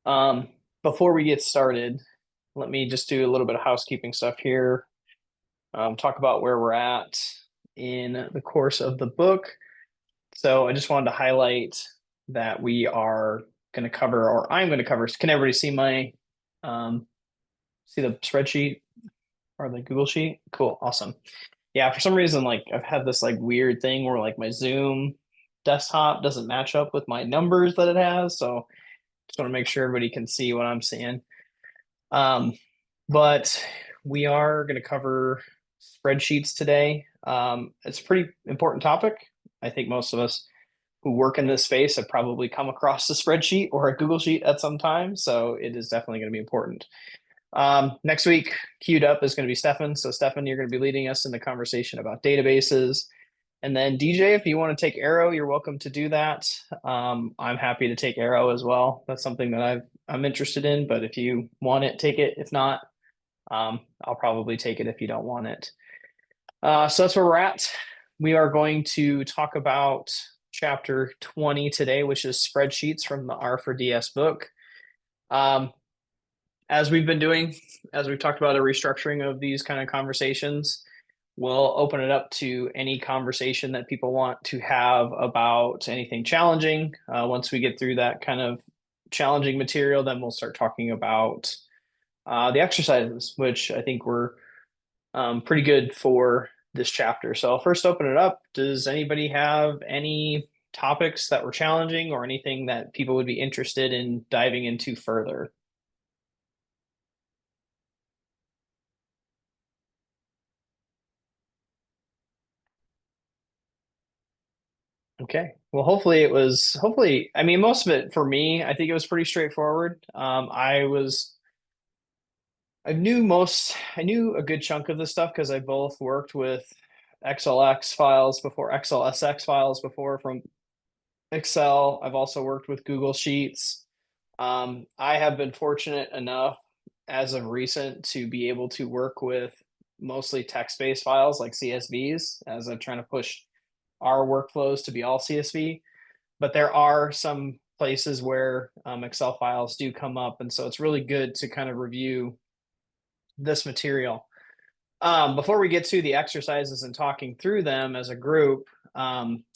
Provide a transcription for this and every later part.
Um, Before we get started, let me just do a little bit of housekeeping stuff here. Talk about where we're at in the course of the book. So I just wanted to highlight that we are going to cover, or I'm going to cover. Can everybody see my see the spreadsheet or the Google sheet? Cool, awesome. Yeah, for some reason, like I've had this like weird thing where like my Zoom desktop doesn't match up with my numbers that it has. So just want to make sure everybody can see what I'm seeing. Um, but we are going to cover spreadsheets today. It's a pretty important topic. I think most of us who work in this space have probably come across a spreadsheet or a Google Sheet at some time. So it is definitely going to be important. Next week, queued up is going to be Stefan. So, Stefan, you're going to be leading us in the conversation about databases. And then, DJ, if you want to take Arrow, you're welcome to do that. I'm happy to take Arrow as well. That's something that I'm interested in. But if you want it, take it. If not, I'll probably take it if you don't want it. So that's where we're at. We are going to talk about chapter 20 today, which is spreadsheets from the R4DS book. As we've been doing, as we've talked about a restructuring of these kind of conversations, we'll open it up to any conversation that people want to have about anything challenging. Once we get through that kind of challenging material, then we'll start talking about the exercises, which I think were pretty good for this chapter. So I'll first open it up. Does anybody have any topics that were challenging or anything that people would be interested in diving into further? Okay. Well, hopefully, I mean, most of it for me, I think it was pretty straightforward. I knew a good chunk of this stuff because I both worked with XLX files before, XLSX files before from Excel. I've also worked with Google Sheets. I have been fortunate enough as of recent to be able to work with mostly text-based files like CSVs as I'm trying to push our workflows to be all CSV. But there are some places where Excel files do come up. And so it's really good to kind of review this material. Before we get to the exercises and talking through them as a group,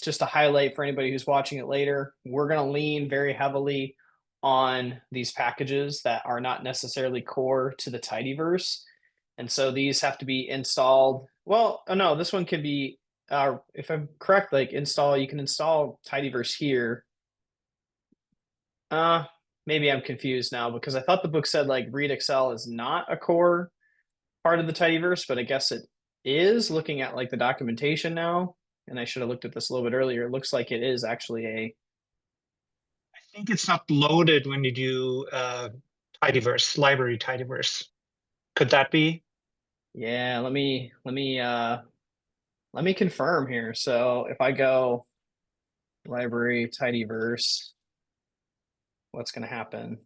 just to highlight for anybody who's watching it later, we're going to lean very heavily on these packages that are not necessarily core to the tidyverse. And so these have to be installed. Well, oh no, this one can be, if I'm correct, like you can install tidyverse here. Uh, Maybe I'm confused now because I thought the book said like read Excel is not a core part of the tidyverse, but I guess it is looking at like the documentation now. And I should have looked at this a little bit earlier. It looks like it is actually a, I think it's not loaded when you do tidyverse, library tidyverse. Could that be? yeah, let me confirm here. So if I go library tidyverse, what's going to happen?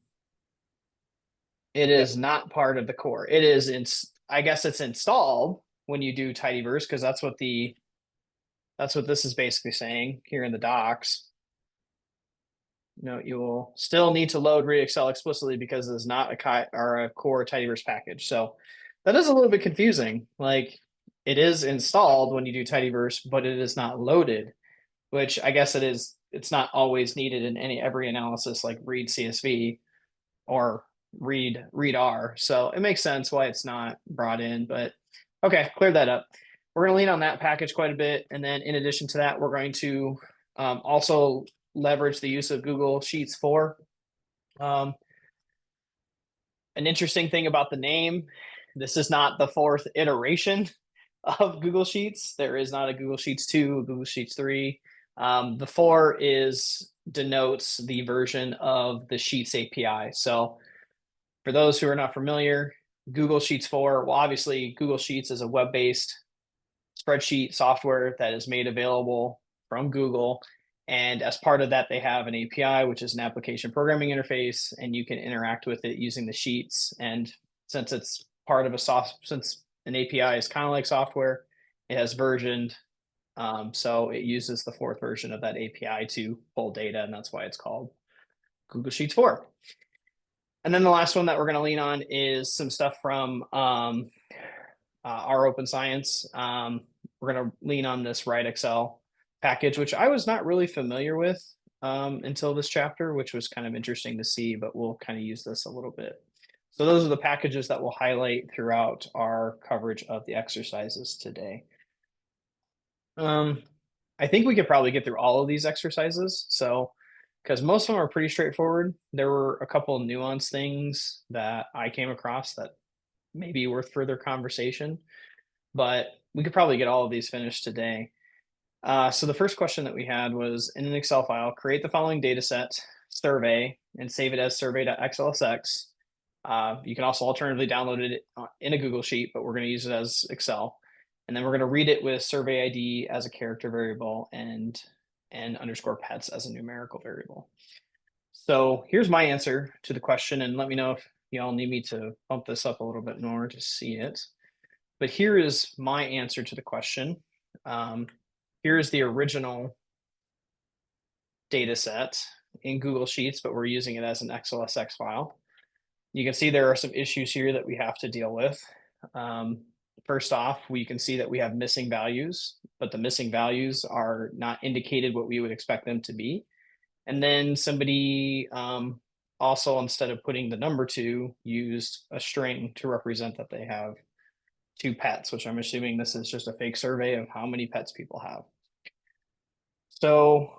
It Yeah. is not part of the core. It is in, I guess it's installed when you do tidyverse because that's what this is basically saying here in the docs. You will still need to load read Excel explicitly because it is not a core tidyverse package. So that is a little bit confusing. Like it is installed when you do tidyverse, but it is not loaded, which I guess it is. It's not always needed in every analysis like read CSV or read R. So it makes sense why it's not brought in. But okay, cleared that up. We're going to lean on that package quite a bit, and then in addition to that, we're going to also leverage the use of Google Sheets 4. An interesting thing about the name, this is not the fourth iteration of Google Sheets. There is not a Google Sheets 2, Google Sheets 3. The 4 is denotes the version of the Sheets API. So for those who are not familiar, Google Sheets 4, well, obviously Google Sheets is a web-based spreadsheet software that is made available from Google. And as part of that, they have an API, which is an application programming interface, and you can interact with it using the sheets. And since it's part of since an API is kind of like software, it has versioned. So it uses the fourth version of that API to pull data, and that's why it's called Google Sheets 4. And then the last one that we're going to lean on is some stuff from our open science. We're going to lean on this Write Excel package, which I was not really familiar with until this chapter, which was kind of interesting to see, but we'll kind of use this a little bit. So those are the packages that we'll highlight throughout our coverage of the exercises today. I think we could probably get through all of these exercises. So, because most of them are pretty straightforward, there were a couple of nuanced things that I came across that may be worth further conversation, but we could probably get all of these finished today. So the first question that we had was in an Excel file, create the following data set, survey, and save it as survey.xlsx. You can also alternatively download it in a Google Sheet, but we're going to use it as Excel. And then we're going to read it with survey ID as a character variable and underscore pets as a numerical variable. So here's my answer to the question, and let me know if y'all need me to bump this up a little bit more to see it. But here is my answer to the question. Here is the original data set in Google Sheets, but we're using it as an XLSX file. You can see there are some issues here that we have to deal with. First off, we can see that we have missing values, but the missing values are not indicated what we would expect them to be. And then somebody also, instead of putting the number 2, used a string to represent that they have 2 pets, which I'm assuming this is just a fake survey of how many pets people have. So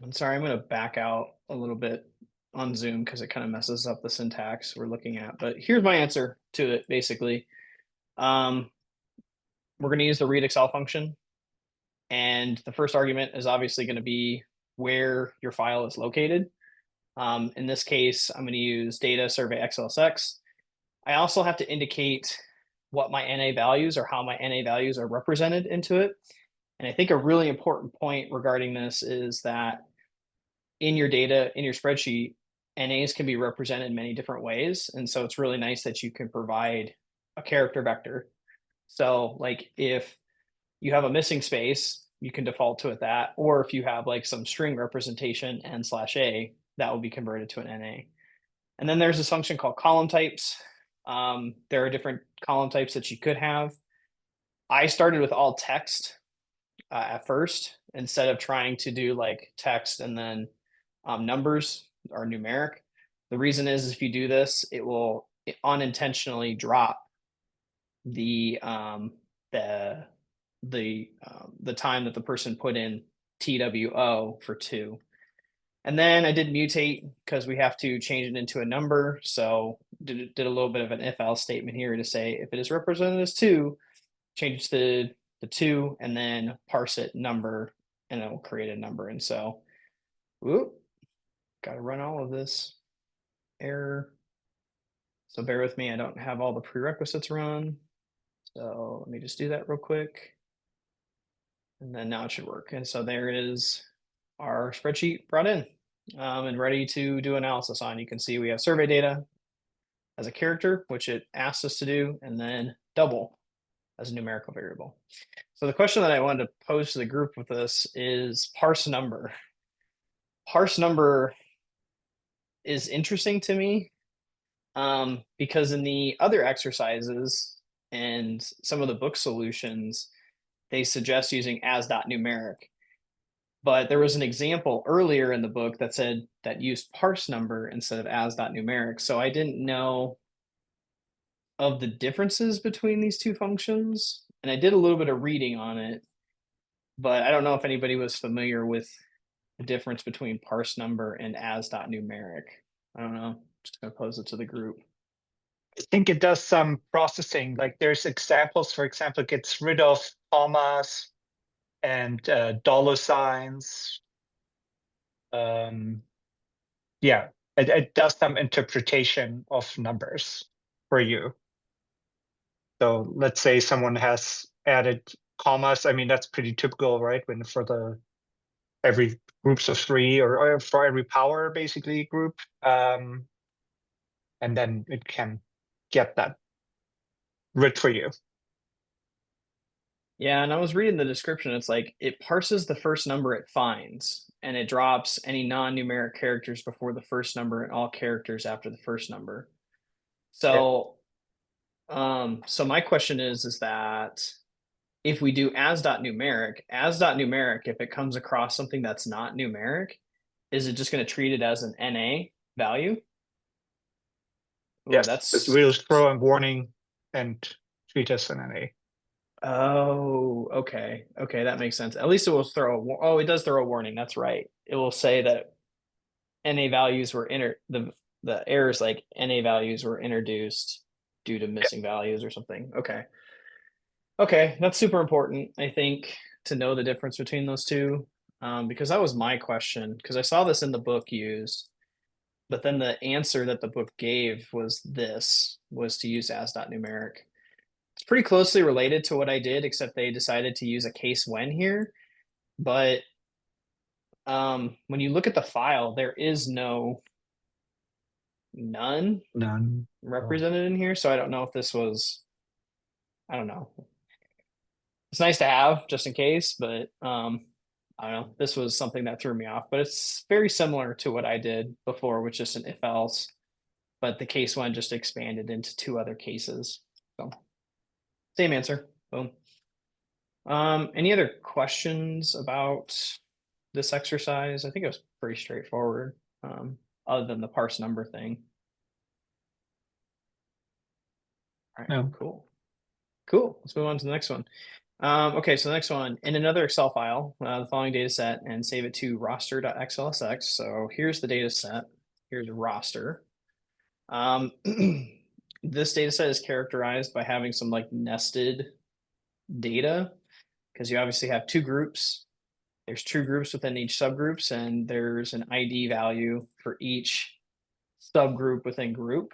I'm sorry, I'm going to back out a little bit on Zoom because it kind of messes up the syntax we're looking at. But here's my answer to it, basically. We're going to use the read Excel function. And the first argument is obviously going to be where your file is located. In this case, I'm going to use data survey XLSX. I also have to indicate what my NA values or how my NA values are represented into it. And I think a really important point regarding this is that in your data, in your spreadsheet, NAs can be represented many different ways. And so it's really nice that you can provide a character vector. So like if you have a missing space, you can default to it that, or if you have like some string representation n/a, that will be converted to an NA. And then there's this function called column types. There are different column types that you could have. I started with all text at first, instead of trying to do like text and then numbers or numeric. The reason is if you do this, it will unintentionally drop the time that the person put in TWO for 2. And then I did mutate because we have to change it into a number. So did a little bit of an if else statement here to say if it is represented as 2, change the 2 and then parse it number, and it will create a number. And so, got to run all of this. Error. So bear with me. I don't have all the prerequisites run. So let me just do that real quick. And then now it should work. And so there is our spreadsheet brought in and ready to do analysis on. You can see we have survey data as a character, which it asks us to do, and then double as a numerical variable. So the question that I wanted to pose to the group with this is parse number. Parse number is interesting to me because in the other exercises and some of the book solutions, they suggest using as.numeric. But there was an example earlier in the book that said that used parse number instead of as.numeric. So I didn't know of the differences between these two functions. And I did a little bit of reading on it, but I don't know if anybody was familiar with the difference between parse number and as.numeric. I don't know. Just gonna pose it to the group. I think it does some processing. Like there's examples, for example, it gets rid of commas and dollar signs. Yeah, it does some interpretation of numbers for you. So let's say someone has added commas. I mean, that's pretty typical, right? When for the every groups of 3 or for every power basically group. And then it can get that rid for you. Yeah, and I was reading the description. It's like it parses the first number it finds, and it drops any non-numeric characters before the first number and all characters after the first number. Yeah. So, so my question is that if we do as.numeric, if it comes across something that's not numeric, is it just going to treat it as an NA value? Ooh, Yes, it will that's throw a warning and treat us an NA. Oh, okay. Okay, that makes sense. At least it will throw oh, it does throw a warning. That's right. It will say that NA values were the errors like NA values were introduced due to Yeah. missing values or something. Okay. Okay, that's super important, I think, to know the difference between those two. Because that was my question, because I saw this in the book used, but then the answer that the book gave was to use as.numeric. It's pretty closely related to what I did, except they decided to use a case when here. But when you look at the file, there is none None. Oh. represented in here. So I don't know if this was, I don't know. It's nice to have just in case, but I don't know. This was something that threw me off, but it's very similar to what I did before, with just an if else. But the case one just expanded into two other cases. So same answer. Boom. Any other questions about this exercise? I think it was pretty straightforward, other than the parse number thing. All right, No. cool. Cool. Let's move on to the next one. Okay, so the next one, in another Excel file, the following data set and save it to roster.xlsx. So here's the data set. Here's roster. This data set is characterized by having some like nested data, because you obviously have two groups. There's two groups within each subgroups, and there's an ID value for each subgroup within group.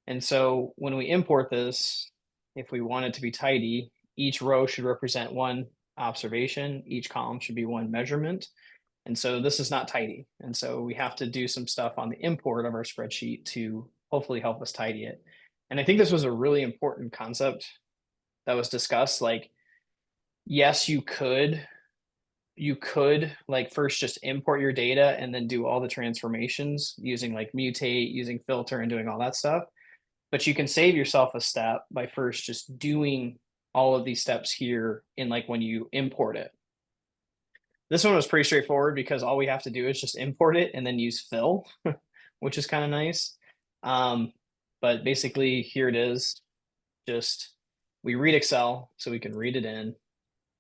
And so when we import this, if we want it to be tidy, each row should represent one observation, each column should be one measurement. And so this is not tidy. And so we have to do some stuff on the import of our spreadsheet to hopefully help us tidy it. And I think this was a really important concept that was discussed. Like, yes, you could like first just import your data and then do all the transformations using like mutate, using filter, and doing all that stuff. But you can save yourself a step by first just doing all of these steps here in like when you import it. This one was pretty straightforward because all we have to do is just import it and then use fill, which is kind of nice. But basically here it is. Just we read Excel so we can read it in.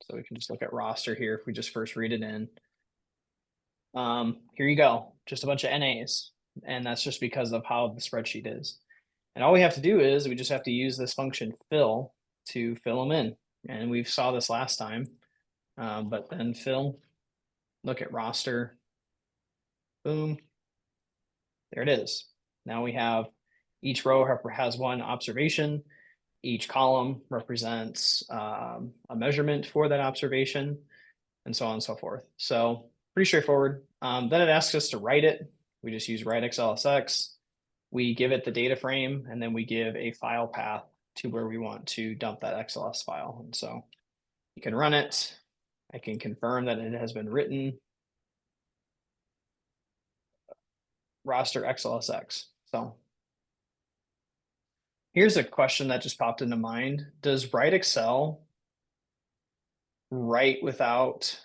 So we can just look at roster here if we just first read it in. Here you go, just a bunch of NAs. And that's just because of how the spreadsheet is. And all we have to do is we just have to use this function fill to fill them in. And we saw this last time, but then fill, look at roster, boom, there it is. Now we have each row has one observation. Each column represents a measurement for that observation, and so on and so forth. So pretty straightforward. Then it asks us to write it. We just use write xlsx. We give it the data frame, and then we give a file path to where we want to dump that XLS file. And so you can run it. I can confirm that it has been written. Roster XLSX. So here's a question that just popped into mind. Does write Excel write without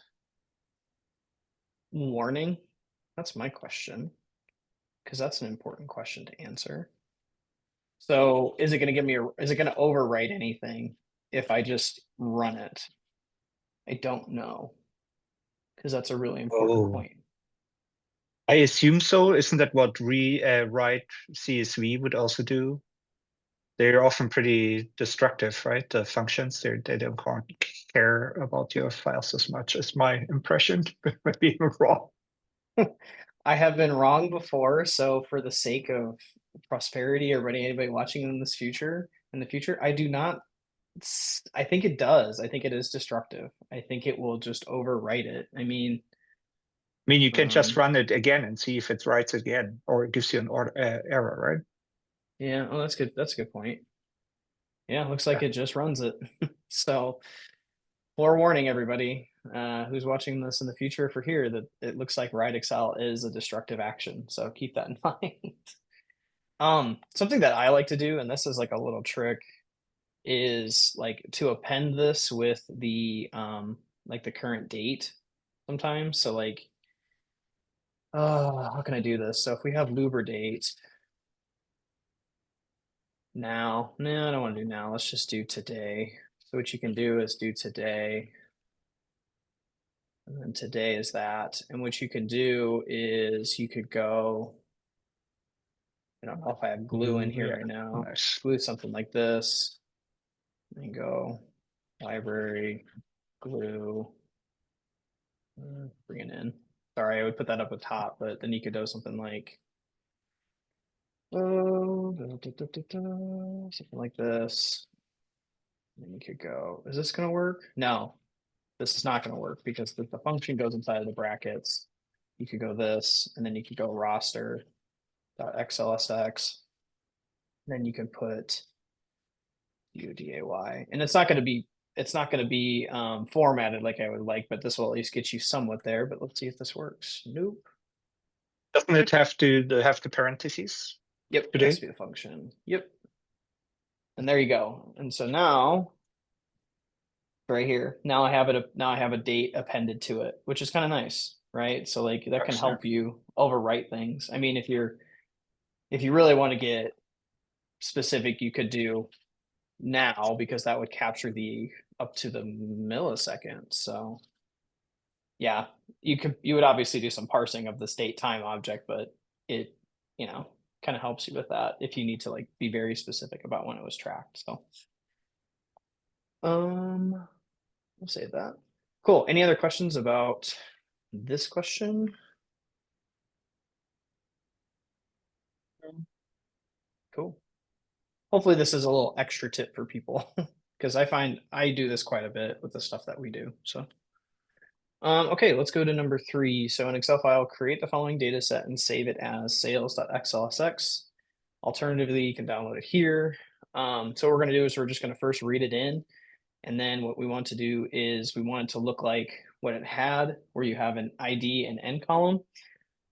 warning? That's my question, because that's an important question to answer. So is it going to give me is it going to overwrite anything if I just run it? I don't know, because that's a really important point. I assume so. Isn't that what write CSV would also do? They're often pretty destructive, right? The functions, they don't care about your files as much, as my impression, but being wrong. I have been wrong before, so for the sake of prosperity or anybody watching in the future, I do not. I think it does. I think it is destructive. I think it will just overwrite it. I mean, You can just run it again and see if it writes again, or it gives you an error, right? Yeah, well, that's good. That's a good point. Yeah, looks like it just runs it. So forewarning everybody who's watching this in the future for here that it looks like write Excel is a destructive action. So keep that in mind. Something that I like to do, and this is like a little trick, is like to append this with the like the current date sometimes. So like, how can I do this? So if we have Luber date now, no, I don't want to do now. Let's just do today. So what you can do is do today. And then today is that. And what you can do is you could go, I don't know if I have glue in here Yeah, right now. nice. Glue something like this. And go library, glue, bring it in. Sorry, I would put that up at top, but then you could do something like, something like this. And you could go, is this going to work? No, this is not going to work because the function goes inside of the brackets. You could go this, and then you could go roster.xlsx. Then you can put uday, and it's not going to be formatted like I would like, but this will at least get you somewhat there. But let's see if this works. Nope. Doesn't it have the parentheses? Yep, it has to be the function. Yep. And there you go. And so now, right here, now I have a date appended to it, which is kind of nice, right? So like that can help you overwrite things. I mean, if you really want to get specific, you could do now because that would capture the up to the millisecond. So yeah, you would obviously do some parsing of the state time object, but it, kind of helps you with that if you need to like be very specific about when it was tracked. So we'll save that. Cool. Any other questions about this question? Cool. Hopefully this is a little extra tip for people because I find I do this quite a bit with the stuff that we do. So okay, let's go to number 3. So in Excel file, create the following data set and save it as sales.xlsx. Alternatively, you can download it here. So what we're going to do is we're just going to first read it in. And then what we want to do is we want it to look like what it had, where you have an ID and end column.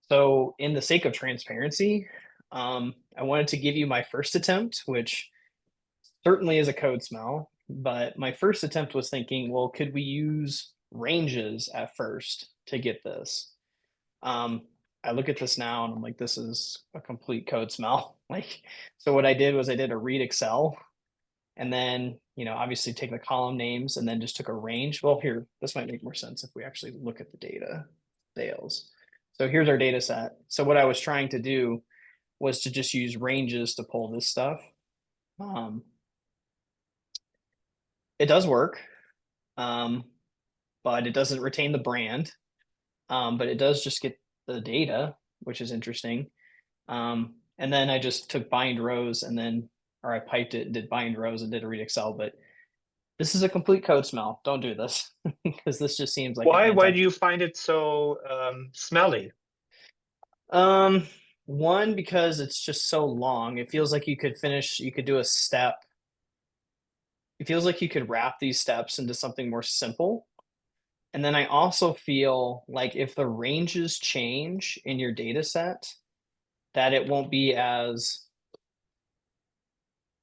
So in the sake of transparency, I wanted to give you my first attempt, which certainly is a code smell. But my first attempt was thinking, well, could we use ranges at first to get this? I look at this now and I'm like, this is a complete code smell. Like, so what I did was I did a read Excel and then, obviously take the column names and then just took a range. Well, here, this might make more sense if we actually look at the data sales. So here's our data set. So what I was trying to do was to just use ranges to pull this stuff. It does work, but it doesn't retain the brand. But it does just get the data, which is interesting. And then I just took bind rows or I piped it and did bind rows and did a read Excel, but this is a complete code smell. Don't do this because this just seems like Why do you find it so smelly? One, because it's just so long. It feels like you could do a step. It feels like you could wrap these steps into something more simple. And then I also feel like if the ranges change in your data set, that it won't be as,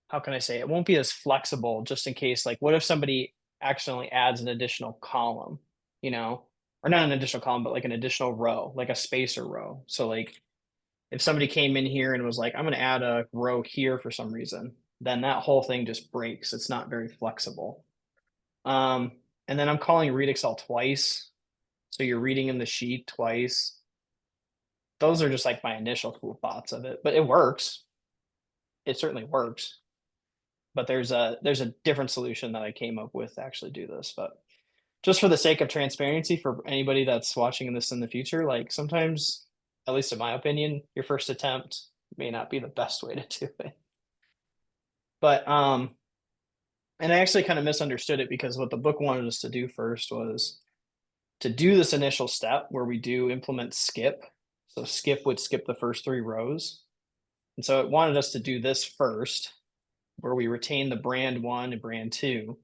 how can I say, it won't be as flexible just in case, like, what if somebody accidentally adds an additional column, or not an additional column, but like an additional row, like a spacer row. So like if somebody came in here and was like, I'm going to add a row here for some reason, then that whole thing just breaks. It's not very flexible. And then I'm calling read Excel twice. So you're reading in the sheet twice. Those are just like my initial thoughts of it, but it works. It certainly works. But there's a different solution that I came up with to actually do this. But just for the sake of transparency for anybody that's watching this in the future, like sometimes, at least in my opinion, your first attempt may not be the best way to do it. But and I actually kind of misunderstood it because what the book wanted us to do first was to do this initial step where we do implement skip. So skip would skip the first 3 rows. And so it wanted us to do this first, where we retain the brand 1 and brand 2.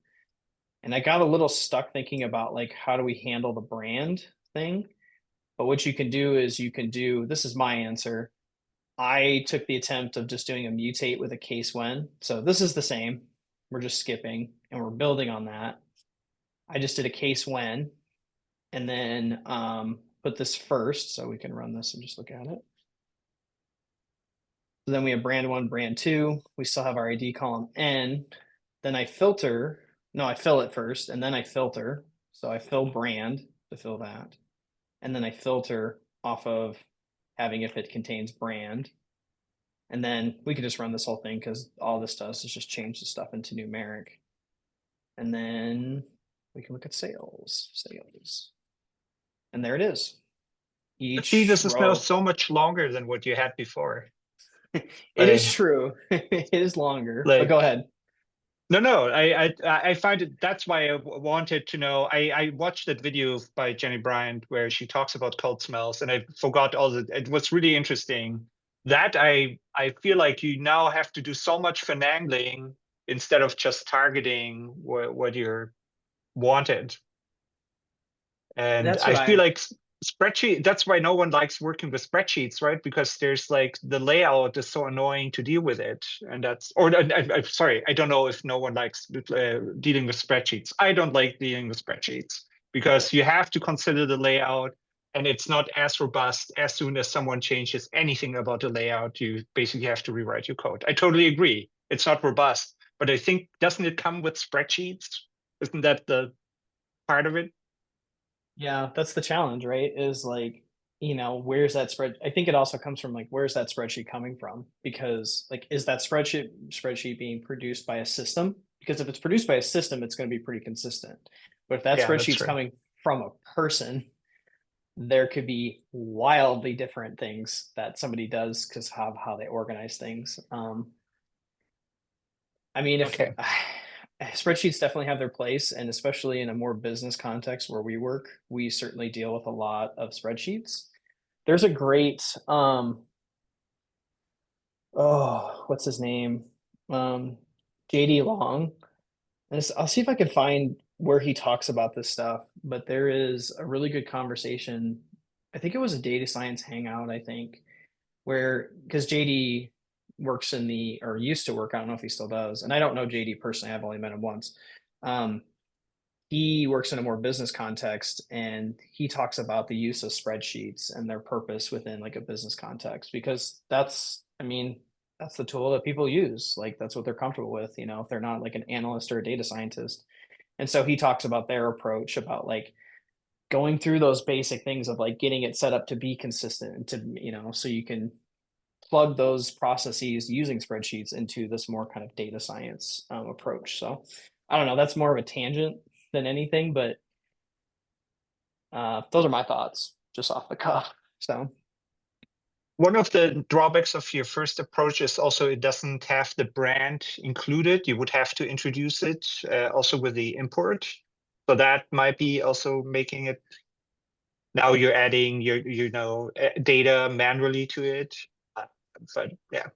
And I got a little stuck thinking about like, how do we handle the brand thing? But what you can do is you can do, this is my answer. I took the attempt of just doing a mutate with a case when. So this is the same. We're just skipping and we're building on that. I just did a case when, and then put this first so we can run this and just look at it. So then we have brand one, brand two. We still have our ID column N. Then I filter. No, I fill it first, and then I filter. So I fill brand to fill that. And then I filter off of having if it contains brand. And then we can just run this whole thing because all this does is just change the stuff into numeric. And then we can look at sales. And there it is. See, Each this is now row. so much longer than what you had before. It is Like, true. It is longer, but go like ahead. no, I find it. That's why I wanted to know. I watched that video by Jenny Bryant where she talks about cold smells, and I forgot all the. It was really interesting. That I feel like you now have to do so much finagling instead of just targeting what you're wanted. And That's what I feel I, like spreadsheet, that's why no one likes working with spreadsheets, right? Because there's like the layout is so annoying to deal with it. And that's, or I'm sorry, I don't know if no one likes dealing with spreadsheets. I don't like dealing with spreadsheets because you have to consider the layout and it's not as robust. As soon as someone changes anything about the layout, you basically have to rewrite your code. I totally agree. It's not robust, but I think, doesn't it come with spreadsheets? Isn't that the part of it? yeah, that's the challenge, right? Is like, where's that spread? I think it also comes from like, where's that spreadsheet coming from? Because like, is that spreadsheet being produced by a system? Because if it's produced by a system, it's going to be pretty consistent. But if that Yeah, that's spreadsheet's true. coming from a person, there could be wildly different things that somebody does because of how they organize things. I mean, if Okay. spreadsheets definitely have their place, and especially in a more business context where we work, we certainly deal with a lot of spreadsheets. There's a great, oh, what's his name? JD Long. I'll see if I can find where he talks about this stuff, but there is a really good conversation. I think it was a data science hangout, I think, where because JD works in the or used to work, I don't know if he still does, and I don't know JD personally, I've only met him once. Um, he works in a more business context and he talks about the use of spreadsheets and their purpose within like a business context because that's the tool that people use. Like that's what they're comfortable with, if they're not like an analyst or a data scientist. And so he talks about their approach about like going through those basic things of like getting it set up to be consistent and to, so you can plug those processes using spreadsheets into this more kind of data science approach. So I don't know, that's more of a tangent than anything, but those are my thoughts just off the cuff. So One of the drawbacks of your first approach is also it doesn't have the brand included. You would have to introduce it also with the import. So that might be also making it, now you're adding your, data manually to it. But yeah.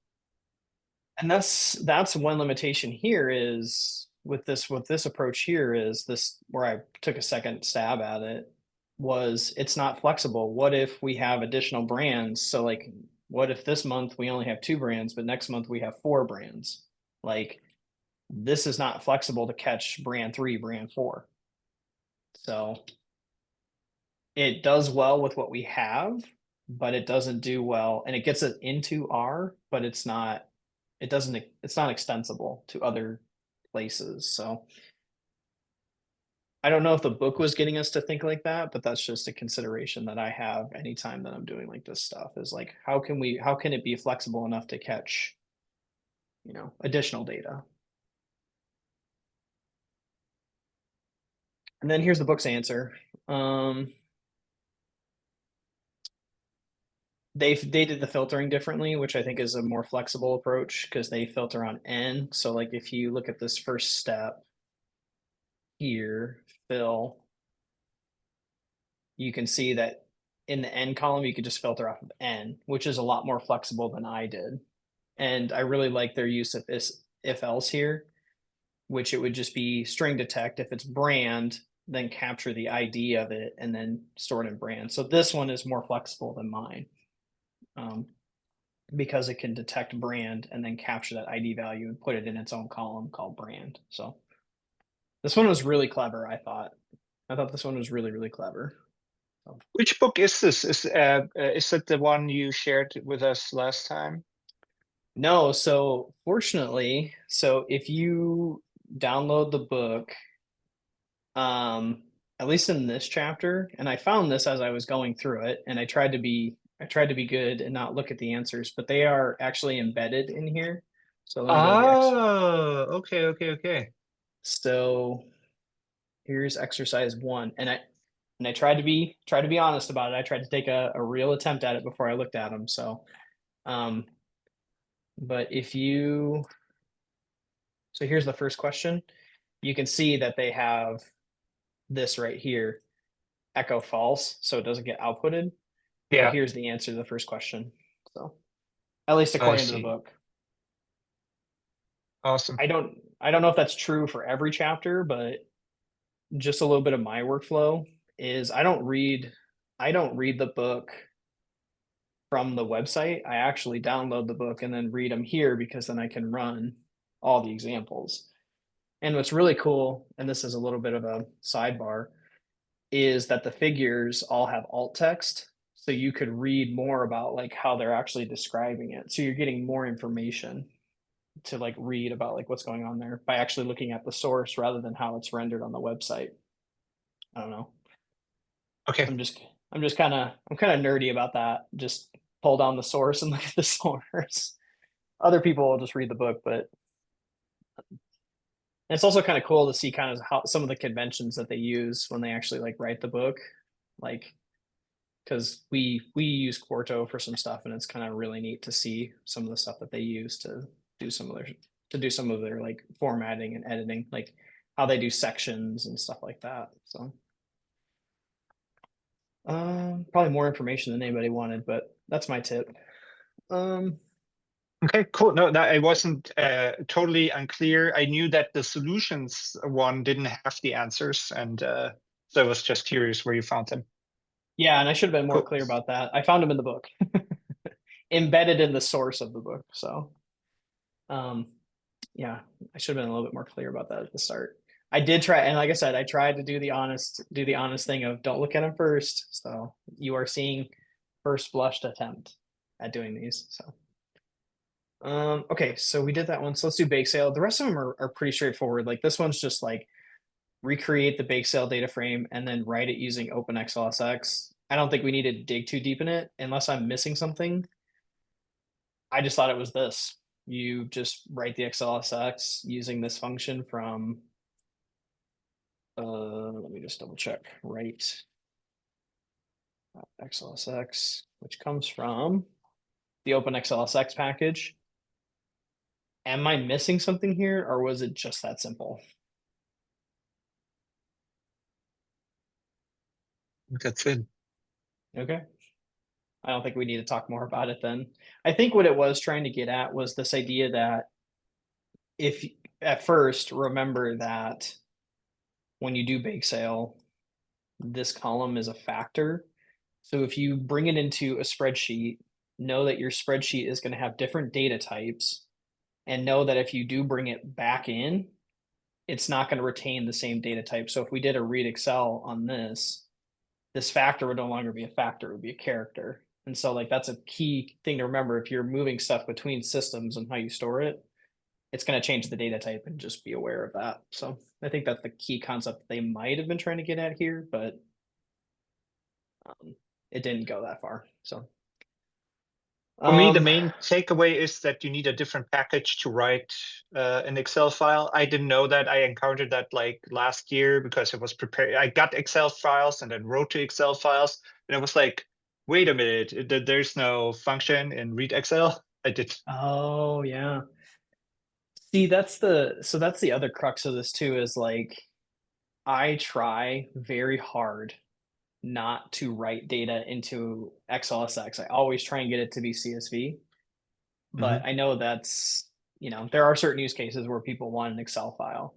and that's one limitation here is with this approach here is this where I took a second stab at it was it's not flexible. What if we have additional brands? So like what if this month we only have two brands, but next month we have four brands? Like this is not flexible to catch brand three, brand four. So it does well with what we have, but it doesn't do well, and it gets it into R, but it's not extensible to other places. So I don't know if the book was getting us to think like that, but that's just a consideration that I have anytime that I'm doing like this stuff is like how can it be flexible enough to catch, additional data. And then here's the book's answer. They did the filtering differently, which I think is a more flexible approach because they filter on N. So like if you look at this first step here, fill, you can see that in the N column, you could just filter off of N, which is a lot more flexible than I did. And I really like their use of this if else here which it would just be string detect. If it's brand, then capture the ID of it and then store it in brand. So this one is more flexible than mine, because it can detect brand and then capture that ID value and put it in its own column called brand. So this one was really clever, I thought. I thought this one was really, really clever. Which book is this? Is it the one you shared with us last time? No, so fortunately, so if you download the book, at least in this chapter, and I found this as I was going through it, and I tried to be good and not look at the answers, but they are actually embedded in here. So let me go to the Oh, okay. So here's exercise 1, and I tried to be honest about it. I tried to take a real attempt at it before I looked at them. So, but so here's the first question. You can see that they have this right here, echo false, so it doesn't get outputted. But Yeah, here's the answer to the first question. So, at least I according to the see. book. Awesome. I don't know if that's true for every chapter, but just a little bit of my workflow is I don't read the book from the website. I actually download the book and then read them here, because then I can run all the examples. And what's really cool, and this is a little bit of a sidebar, is that the figures all have alt text. So you could read more about like how they're actually describing it. So you're getting more information to like read about like what's going on there by actually looking at the source rather than how it's rendered on the website. I don't know. Okay. I'm just kind of nerdy about that. Just pull down the source and look at the source. Other people will just read the book, but it's also kind of cool to see kind of how some of the conventions that they use when they actually like write the book, like because we use Quarto for some stuff, and it's kind of really neat to see some of the stuff that they use to do some of their like formatting and editing, like how they do sections and stuff like that. So probably more information than anybody wanted, but that's my tip. Um, Okay, cool. No, that I wasn't totally unclear. I knew that the solutions one didn't have the answers, and so I was just curious where you found them. yeah, and I should have been more Cool. clear about that. I found them in the book, embedded in the source of the book. So, um, yeah, I should have been a little bit more clear about that at the start. I did try, and like I said, I tried to do the honest thing of don't look at them first. So you are seeing first blushed attempt at doing these. So, okay, so we did that one. So let's do bake sale. The rest of them are pretty straightforward. Like this one's just like recreate the bake sale data frame and then write it using OpenXLSX. I don't think we need to dig too deep in it unless I'm missing something. I just thought it was this. You just write the XLSX using this function from, let me just double check, write XLSX, which comes from the OpenXLSX package. Am I missing something here, or was it just that simple? That's it. Okay. I don't think we need to talk more about it then. I think what it was trying to get at was this idea that if at first remember that when you do bake sale, this column is a factor. So if you bring it into a spreadsheet, know that your spreadsheet is going to have different data types, and know that if you do bring it back in, it's not going to retain the same data type. So if we did a read Excel on this factor would no longer be a factor, it would be a character. And so like that's a key thing to remember if you're moving stuff between systems and how you store it, it's going to change the data type, and just be aware of that. So I think that's the key concept they might have been trying to get at here, but it didn't go that far. So For me, the main takeaway is that you need a different package to write an Excel file. I didn't know that. I encountered that like last year because I was prepared. I got Excel files and then wrote to Excel files, and I was like, wait a minute, there's no function in read Excel. I did. oh yeah. See, that's the other crux of this too, is like I try very hard not to write data into XLSX. I always try and get it to be CSV, Mhm. but I know that's there are certain use cases where people want an Excel file.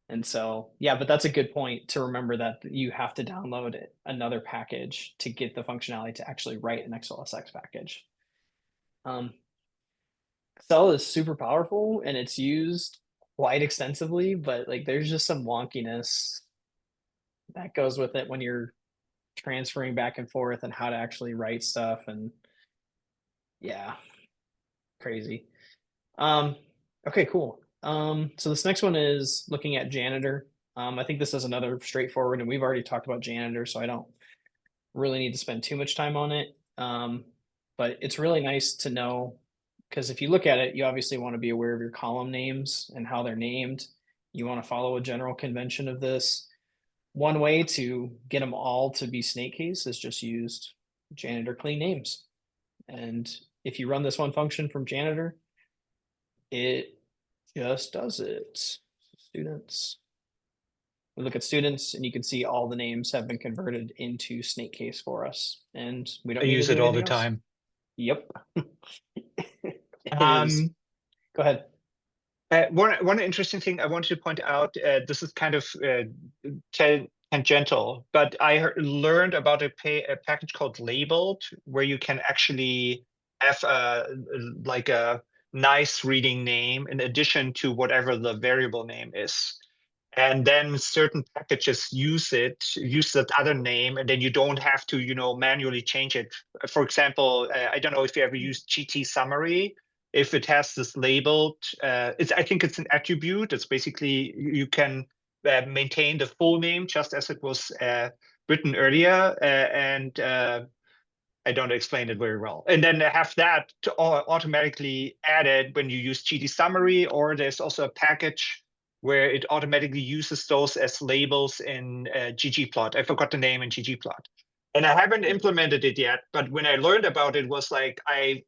And so, yeah, but that's a good point to remember that you have to download another package to get the functionality to actually write an XLSX package. Excel is super powerful and it's used quite extensively, but like there's just some wonkiness that goes with it when you're transferring back and forth and how to actually write stuff. And yeah, crazy. Okay, cool. So this next one is looking at janitor. I think this is another straightforward, and we've already talked about janitor, so I don't really need to spend too much time on it. But it's really nice to know because if you look at it, you obviously want to be aware of your column names and how they're named. You want to follow a general convention of this. One way to get them all to be snake case is just use janitor clean names. And if you run this one function from janitor, it just does it. Students. We look at students and you can see all the names have been converted into snake case for us. And we don't I need to use do it all the anything else. time. Yep. It is. Um, Go ahead. one interesting thing I wanted to point out, this is kind of tangential, but I learned about a package called Labeled, where you can actually have like a nice reading name in addition to whatever the variable name is. And then certain packages use that other name, and then you don't have to, manually change it. For example, I don't know if you ever used GT summary. If it has this labeled, I think it's an attribute. It's basically you can maintain the full name just as it was written earlier, and I don't explain it very well. And then have that to automatically added when you use GT summary, or there's also a package where it automatically uses those as labels in ggplot. I forgot the name in ggplot. And I haven't implemented it yet, but when I learned about it, was like, I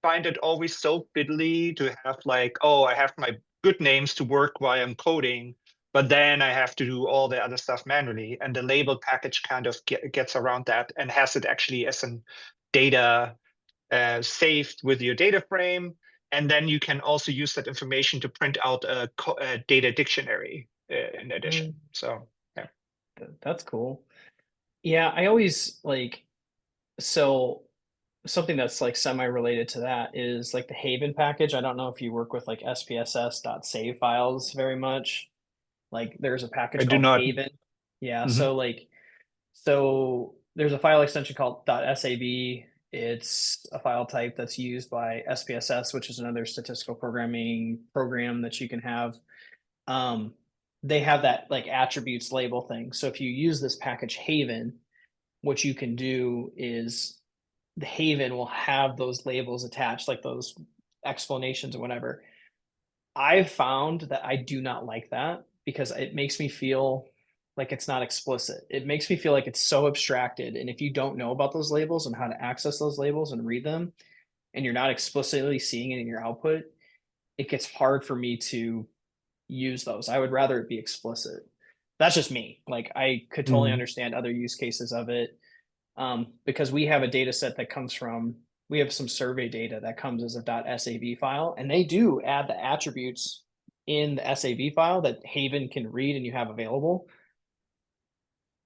find it always so fiddly to have like, oh, I have my good names to work while I'm coding, but then I have to do all the other stuff manually. And the label package kind of gets around that and has it actually as an data saved with your data frame. And then you can also use that information to print out a data dictionary in addition. So, yeah. That's cool. Yeah, I always so something that's like semi-related to that is like the Haven package. I don't know if you work with like SPSS.save files very much. Like there's a I package do called not. Haven. Yeah, Mhm. so there's a file extension called .sab. It's a file type that's used by SPSS, which is another statistical programming program that you can have. They have that like attributes label thing. So if you use this package Haven, what you can do is the Haven will have those labels attached, like those explanations or whatever. I've found that I do not like that because it makes me feel like it's not explicit. It makes me feel like it's so abstracted. And if you don't know about those labels and how to access those labels and read them, and you're not explicitly seeing it in your output, it gets hard for me to use those. I would rather it be explicit. That's just me. Like I could totally Mm. understand other use cases of it, because we have a data set that comes from, we have some survey data that comes as a .sav file, and they do add the attributes in the SAV file that Haven can read and you have available.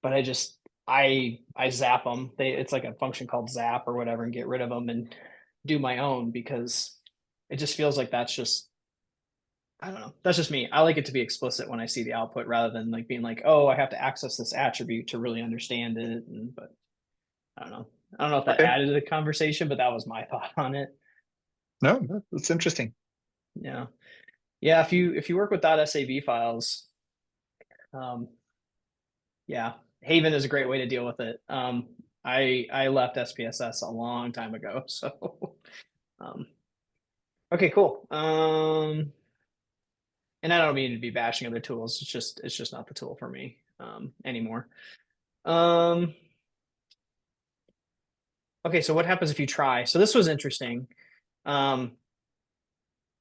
But I zap them. It's like a function called zap or whatever, and get rid of them and do my own because it just feels like that's just, I don't know. That's just me. I like it to be explicit when I see the output rather than like being like, oh, I have to access this attribute to really understand it. But I don't know. I don't know if that Okay. added to the conversation, but that was my thought on it. No, that's interesting. Yeah. Yeah. If you work with .sav files, um, yeah, Haven is a great way to deal with it. I left SPSS a long time ago, so um, okay, cool. And I don't mean to be bashing other tools. It's just not the tool for me anymore. Um, okay, so what happens if you try? So this was interesting. Um,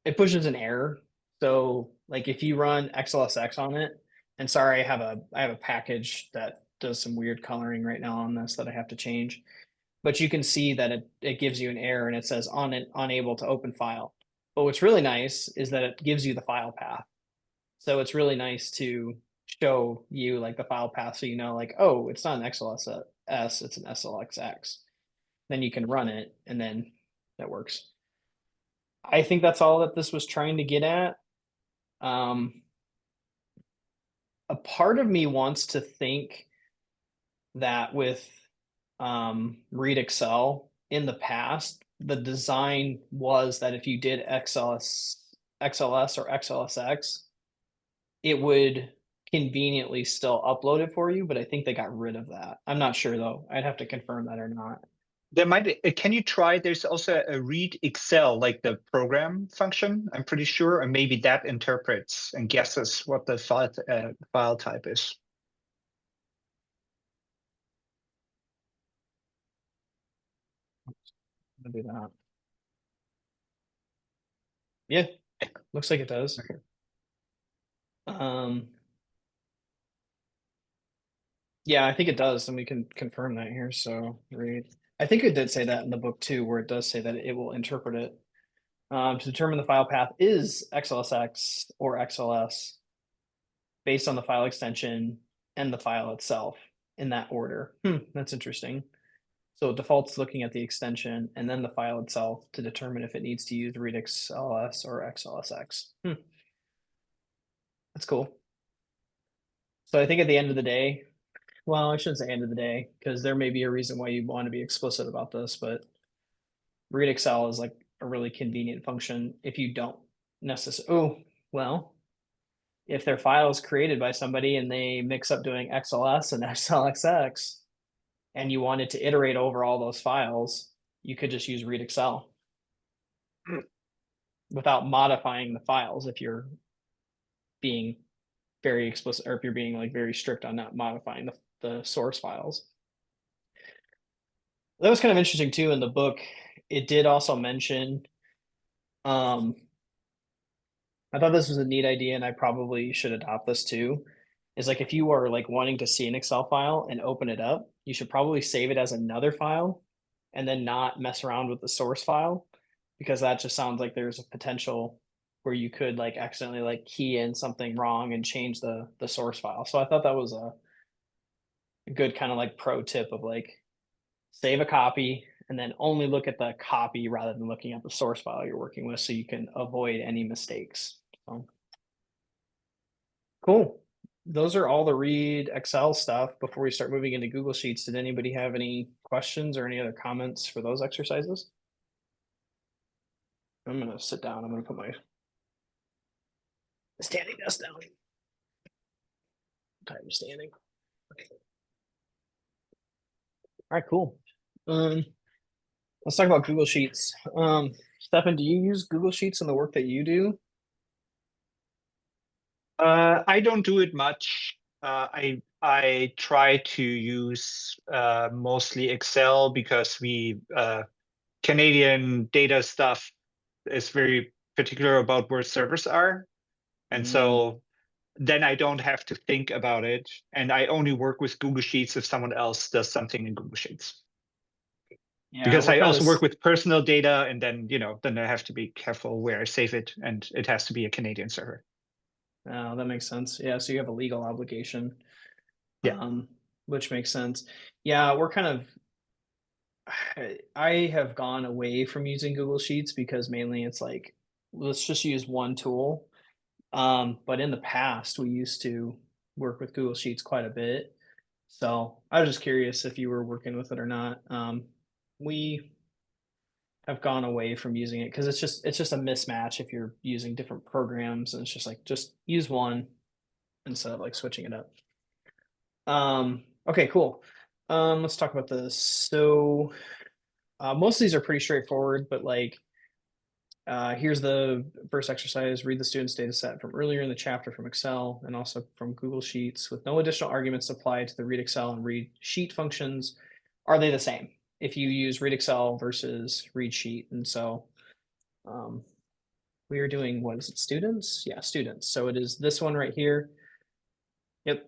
it pushes an error. So like if you run XLSX on it, and sorry, I have a package that does some weird coloring right now on this that I have to change. But you can see that it gives you an error and it says unable to open file. But what's really nice is that it gives you the file path. So it's really nice to show you like the file path so you know like, oh, it's not an XLS, it's an SLXX. Then you can run it and then that works. I think that's all that this was trying to get at. A part of me wants to think that with read Excel in the past, the design was that if you did XLS or XLSX, it would conveniently still upload it for you, but I think they got rid of that. I'm not sure though. I'd have to confirm that or not. There might, can you try, there's also a read Excel, like the program function, I'm pretty sure, and maybe that interprets and guesses what the file type is. I'll do that. Yeah, looks like it does. Okay. Yeah, I think it does, and we can confirm that here. So read. I think it did say that in the book too, where it does say that it will interpret it. To determine the file path is XLSX or XLS based on the file extension and the file itself in that order. That's interesting. So it defaults looking at the extension and then the file itself to determine if it needs to use read XLS or XLSX. That's cool. So I think at the end of the day, well, I shouldn't say end of the day because there may be a reason why you want to be explicit about this, but read Excel is like a really convenient function if you don't necessarily. Oh, well, if their file is created by somebody and they mix up doing XLS and XLXX, and you wanted to iterate over all those files, you could just use read Excel without modifying the files if you're being very explicit or if you're being like very strict on not modifying the source files. That was kind of interesting too in the book. It did also mention, I thought this was a neat idea and I probably should adopt this too, is like if you are like wanting to see an Excel file and open it up, you should probably save it as another file and then not mess around with the source file because that just sounds like there's a potential where you could like accidentally like key in something wrong and change the source file. So I thought that was a good kind of like pro tip of like save a copy and then only look at the copy rather than looking at the source file you're working with so you can avoid any mistakes. So, cool. Those are all the read Excel stuff. Before we start moving into Google Sheets, did anybody have any questions or any other comments for those exercises? I'm going to sit down. I'm going to put my standing desk down. I'm tired of standing. All right, cool. Let's talk about Google Sheets. Stefan, do you use Google Sheets in the work that you do? I don't do it much. I try to use mostly Excel because we Canadian data stuff is very particular about where servers are, and so then I don't have to think about it, and I only work with Google Sheets if someone else does something in Google Sheets. Yeah, Because I also work with. with personal data, and then then I have to be careful where I save it, and it has to be a Canadian server. Oh, that makes sense. Yeah, so you have a legal obligation. Yeah. Which makes sense. Yeah, we're kind of I have gone away from using Google Sheets because mainly it's like let's just use one tool. But in the past we used to work with Google Sheets quite a bit. So I was just curious if you were working with it or not. We have gone away from using it because it's just a mismatch if you're using different programs and it's just like just use one instead of like switching it up. Okay, cool. Let's talk about this. So most of these are pretty straightforward, but like here's the first exercise. Read the student's data set from earlier in the chapter from Excel and also from Google Sheets with no additional arguments applied to the read Excel and read sheet functions. Are they the same? If you use read Excel versus read sheet. And so we are doing, what is it, students? Yeah, students. So it is this one right here. Yep.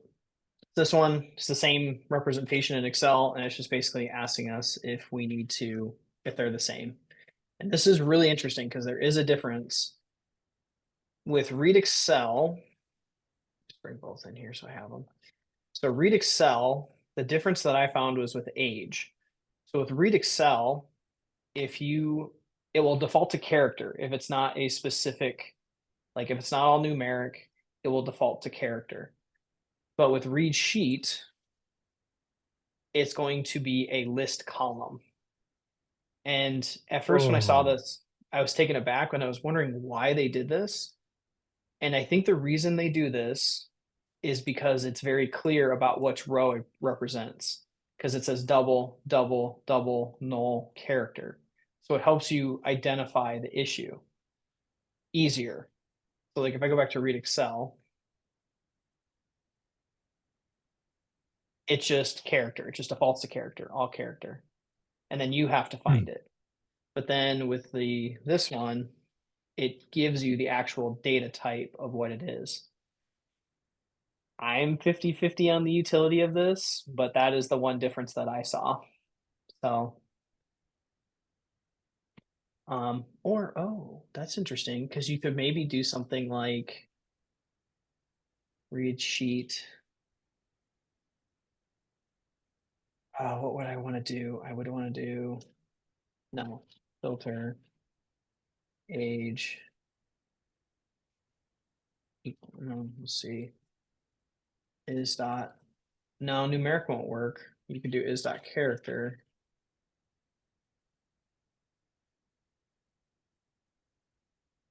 This one is the same representation in Excel, and it's just basically asking us if we need to, if they're the same. And this is really interesting because there is a difference with read Excel. Just bring both in here so I have them. So read Excel, the difference that I found was with age. So with read Excel, it will default to character if it's not a specific, like if it's not all numeric, it will default to character. But with read sheet, it's going to be a list column. And at first, when I saw this, I was taken aback when I was wondering why they did this. And I think the reason they do this is because it's very clear about which row it represents, because it says double, double, double, null, character. So it helps you identify the issue easier. So like if I go back to read Excel, it's just character. It just defaults to character, all character. And then you have to find it. But then with this one, it gives you the actual data type of what it is. I'm 50-50 on the utility of this, but that is the one difference that I saw. So, that's interesting because you could maybe do something like read sheet. What would I want to do? I would want to do, no, filter, age. Let's see. Is dot, no, numeric won't work. You could do is dot character.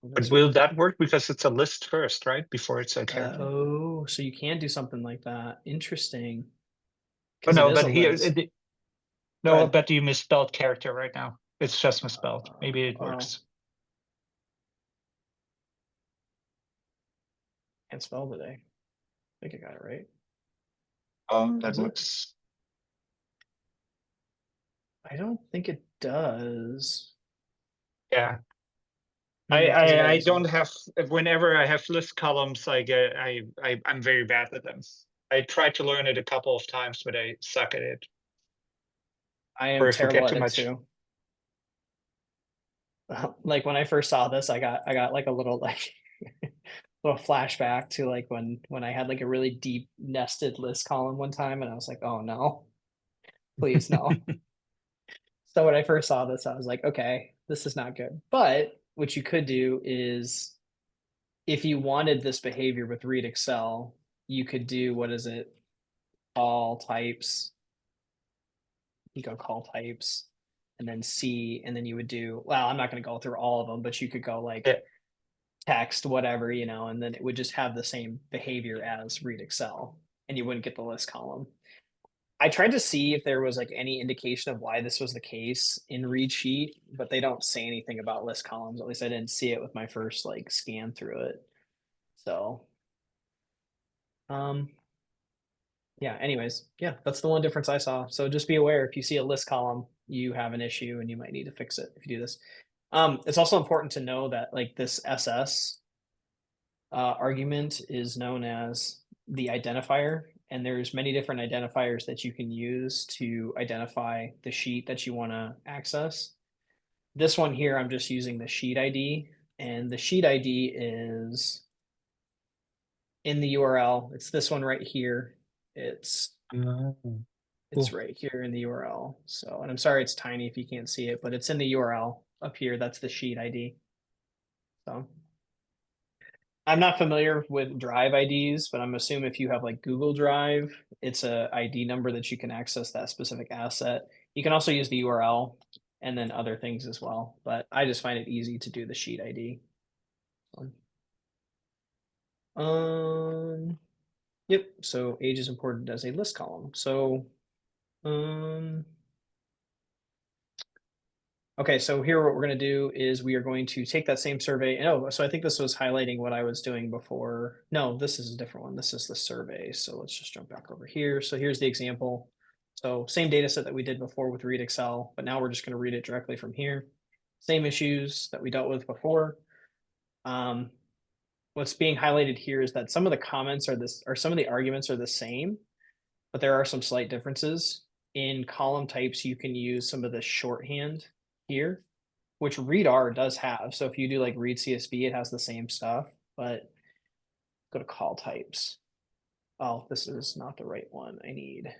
But will that work? Because it's a list first, right? Before it's a character. Oh, so you can do something like that. Interesting. Oh, Because it no, is but a here, list. no, I bet you misspelled character right now. It's just misspelled. Maybe it Oh, works. can't spell today. I think I got it right. That Does it? looks. I don't think it does. Yeah. Maybe because I got I it. don't have, whenever I have list columns, I'm very bad at them. I tried to learn it a couple of times, but I suck at it. I am Or I terrible forget at too it much. too. Like when I first saw this, I got like a little like little flashback to like when I had like a really deep nested list column one time, and I was like, oh no, please no. So when I first saw this, I was like, okay, this is not good. But what you could do is if you wanted this behavior with read Excel, you could do, what is it? Call types. You go call types and then C, and then you would do, well, I'm not going to go through all of them, but you could go like Yeah. text, whatever, and then it would just have the same behavior as read Excel and you wouldn't get the list column. I tried to see if there was like any indication of why this was the case in read sheet, but they don't say anything about list columns. At least I didn't see it with my first like scan through it. So, yeah, anyways, yeah, that's the one difference I saw. So just be aware if you see a list column, you have an issue and you might need to fix it if you do this. It's also important to know that like this SS argument is known as the identifier, and there's many different identifiers that you can use to identify the sheet that you want to access. This one here, I'm just using the sheet ID, and the sheet ID is in the URL. It's this one right here. It's Cool. right here in the URL. So, and I'm sorry it's tiny if you can't see it, but it's in the URL up here. That's the sheet ID. So I'm not familiar with Drive IDs, but I'm assuming if you have like Google Drive, it's a ID number that you can access that specific asset. You can also use the URL and then other things as well, but I just find it easy to do the sheet ID. Yep. So age is important as a list column. So, okay, so here what we're going to do is we are going to take that same survey. And so I think this was highlighting what I was doing before. No, this is a different one. This is the survey. So let's just jump back over here. So here's the example. So same data set that we did before with read Excel, but now we're just going to read it directly from here. Same issues that we dealt with before. What's being highlighted here is that some of the comments or some of the arguments are the same, but there are some slight differences. In column types, you can use some of the shorthand here. which readr does have. So if you do like read CSV, it has the same stuff, but go to call types. Oh, this is not the right one. I need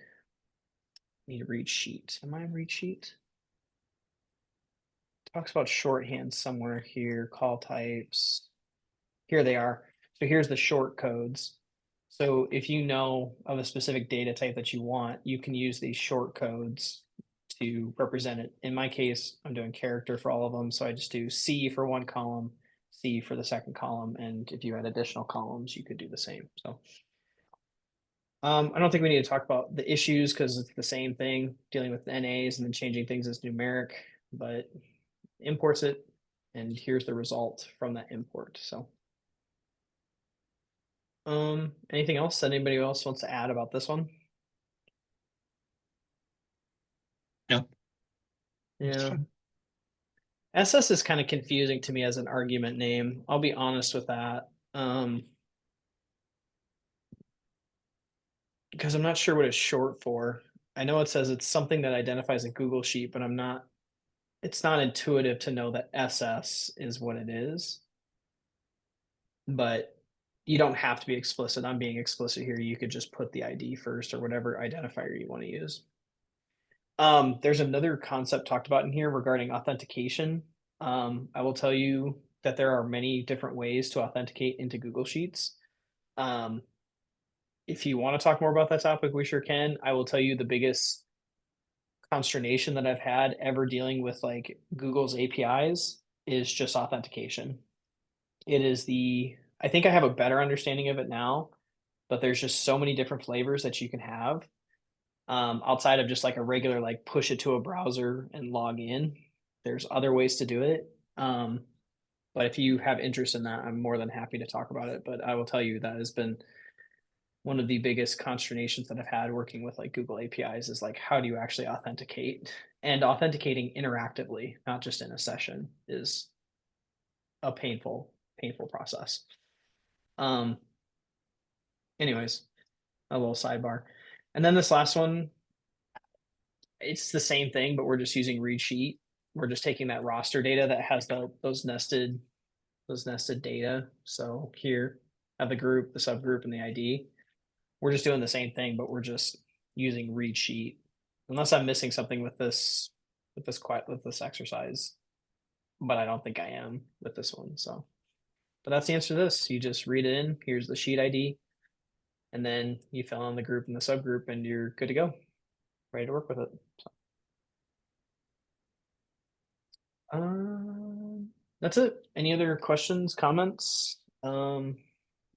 read sheet. Am I in read sheet? Talks about shorthand somewhere here, call types. Here they are. So here's the short codes. So if you know of a specific data type that you want, you can use these short codes to represent it. In my case, I'm doing character for all of them. So I just do C for one column, C for the second column. And if you had additional columns, you could do the same. So I don't think we need to talk about the issues because it's the same thing, dealing with NAs and then changing things as numeric, but imports it, and here's the result from that import. So anything else that anybody else wants to add about this one? No. Yeah. SS is kind of confusing to me as an argument name. I'll be honest with that. Because I'm not sure what it's short for. I know it says it's something that identifies a Google Sheet, but it's not intuitive to know that SS is what it is. But you don't have to be explicit. I'm being explicit here. You could just put the ID first or whatever identifier you want to use. There's another concept talked about in here regarding authentication. I will tell you that there are many different ways to authenticate into Google Sheets. If you want to talk more about that topic, we sure can. I will tell you the biggest consternation that I've had ever dealing with like Google's APIs is just authentication. It is I think I have a better understanding of it now, but there's just so many different flavors that you can have. Outside of just like a regular like push it to a browser and log in. There's other ways to do it. But if you have interest in that, I'm more than happy to talk about it. But I will tell you that has been one of the biggest consternations that I've had working with like Google APIs is like, how do you actually authenticate? And authenticating interactively, not just in a session, is a painful process. Anyways, a little sidebar. And then this last one, it's the same thing, but we're just using read sheet. We're just taking that roster data that has those nested data. So here have the group, the subgroup, and the ID. We're just doing the same thing, but we're just using read sheet. Unless I'm missing something with this exercise, but I don't think I am with this one. So, but that's the answer to this. You just read it in. Here's the sheet ID, and then you fill in the group and the subgroup, and you're good to go, ready to work with it. That's it. Any other questions, comments? I'll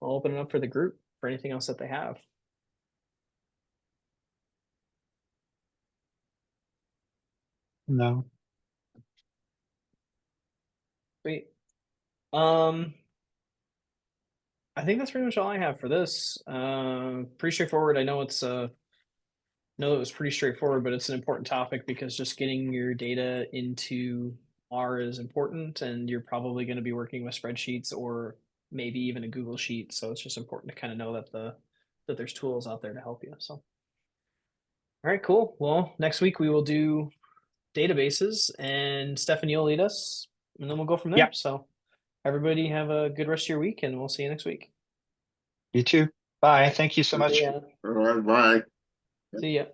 open it up for the group for anything else that they have. No. Sweet. I think that's pretty much all I have for this. Pretty straightforward. I know it was pretty straightforward, but it's an important topic because just getting your data into R is important, and you're probably going to be working with spreadsheets or maybe even a Google Sheet. So it's just important to kind of know that there's tools out there to help you. So, all right, cool. Well, next week we will do databases, and Stephanie will lead us, and then we'll go from there. Yep. So, everybody have a good rest of your week, and we'll see you next week. You too. Bye. Thank you so much. See ya. All right, bye. See ya.